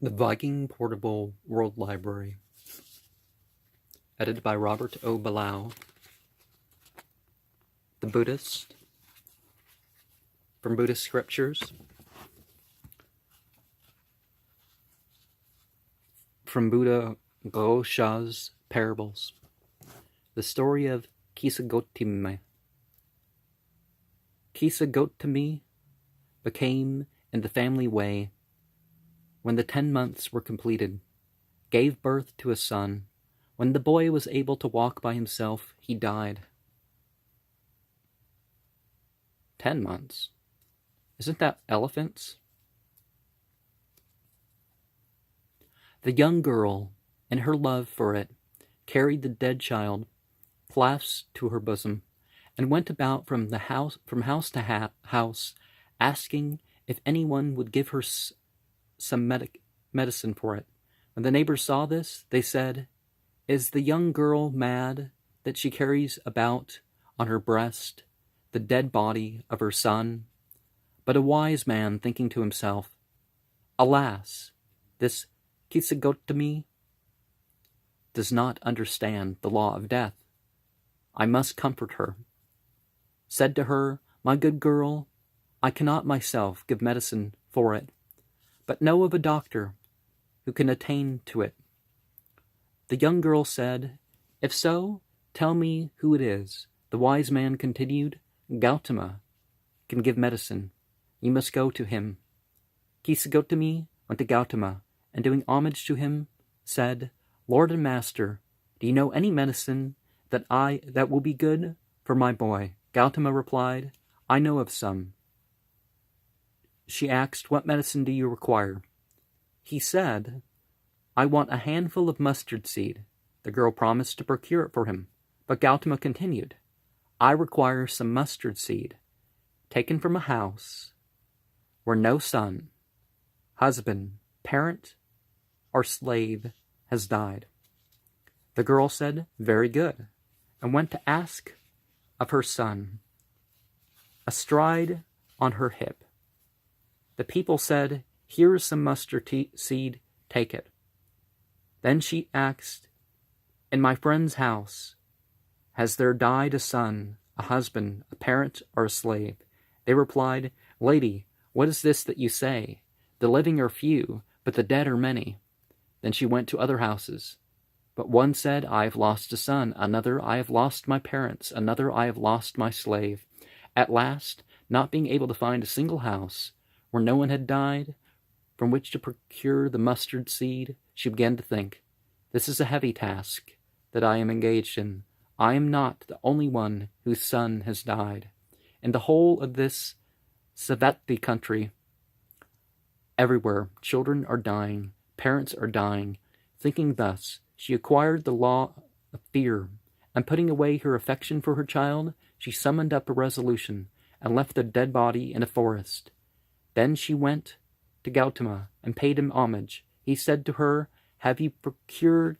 The Viking Portable World Library, edited by Robert O. Ballou. The Buddhist, from Buddhist scriptures, from Buddaghosha's parables. The story of Kisagotami. Kisagotami became, in the family way, when the 10 months were completed, gave birth to a son. When the boy was able to walk by himself, he died. 10 months? Isn't that elephants? The young girl, in her love for it, carried the dead child clasped to her bosom, and went about from house to house, asking if anyone would give her some medicine for it. When the neighbors saw this, they said, "Is the young girl mad that she carries about on her breast the dead body of her son?" But a wise man, thinking to himself, "Alas, this Kisagotami does not understand the law of death. I must comfort her," said to her, "My good girl, I cannot myself give medicine for it, but know of a doctor who can attain to it." The young girl said, "If so, tell me who it is." The wise man continued, "Gautama can give medicine. You must go to him." Kisagotami went to Gautama, and doing homage to him, said, "Lord and master, do you know any medicine that will be good for my boy?" Gautama replied, "I know of some." She asked, "What medicine do you require?" He said, "I want a handful of mustard seed." The girl promised to procure it for him, but Gautama continued, "I require some mustard seed taken from a house where no son, husband, parent, or slave has died." The girl said, "Very good," and went to ask of her son. Astride on her hip, the people said, "Here is some mustard seed, take it." Then she asked, "In my friend's house, has there died a son, a husband, a parent, or a slave?" They replied, "Lady, what is this that you say? The living are few, but the dead are many." Then she went to other houses. But one said, "I have lost a son." Another, "I have lost my parents." Another, "I have lost my slave." At last, not being able to find a single house where no one had died from which to procure the mustard seed, she began to think, "This is a heavy task that I am engaged in. I am not the only one whose son has died. In the whole of this Savatthi country, everywhere children are dying, parents are dying." Thinking thus, she acquired the law of fear, and putting away her affection for her child, she summoned up a resolution, and left the dead body in a forest. Then she went to Gautama, and paid him homage. He said to her, "Have you procured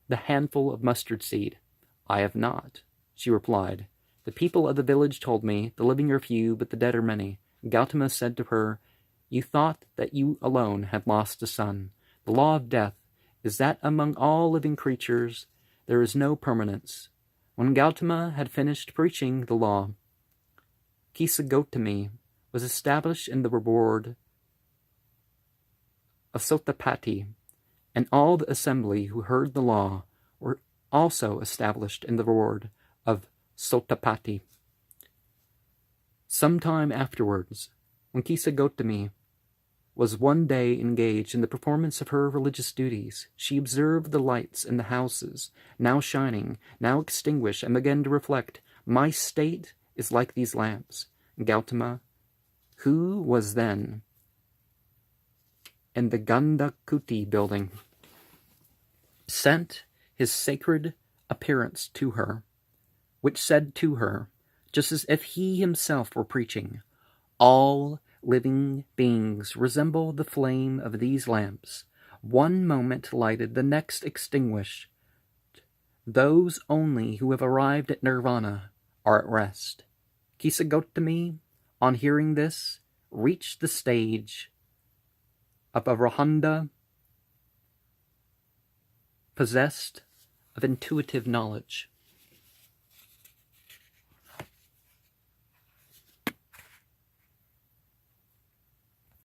the handful of mustard seed?" "I have not," she replied. "The people of the village told me, the living are few, but the dead are many." Gautama said to her, "You thought that you alone had lost a son. The law of death is that among all living creatures there is no permanence." When Gautama had finished preaching the law, Kisagotami was established in the reward of Sotapati, and all the assembly who heard the law were also established in the reward of Sotapati. Some time afterwards, when Kisagotami was one day engaged in the performance of her religious duties, she observed the lights in the houses, now shining, now extinguished, and began to reflect, "My state is like these lamps." Gautama, who was then in the Gandhakuti building, sent his sacred appearance to her, which said to her, just as if he himself were preaching, "All living beings resemble the flame of these lamps. One moment lighted, the next extinguished. Those only who have arrived at nirvana are at rest." Kisagotami, on hearing this, reached the stage of Arahanta possessed of intuitive knowledge.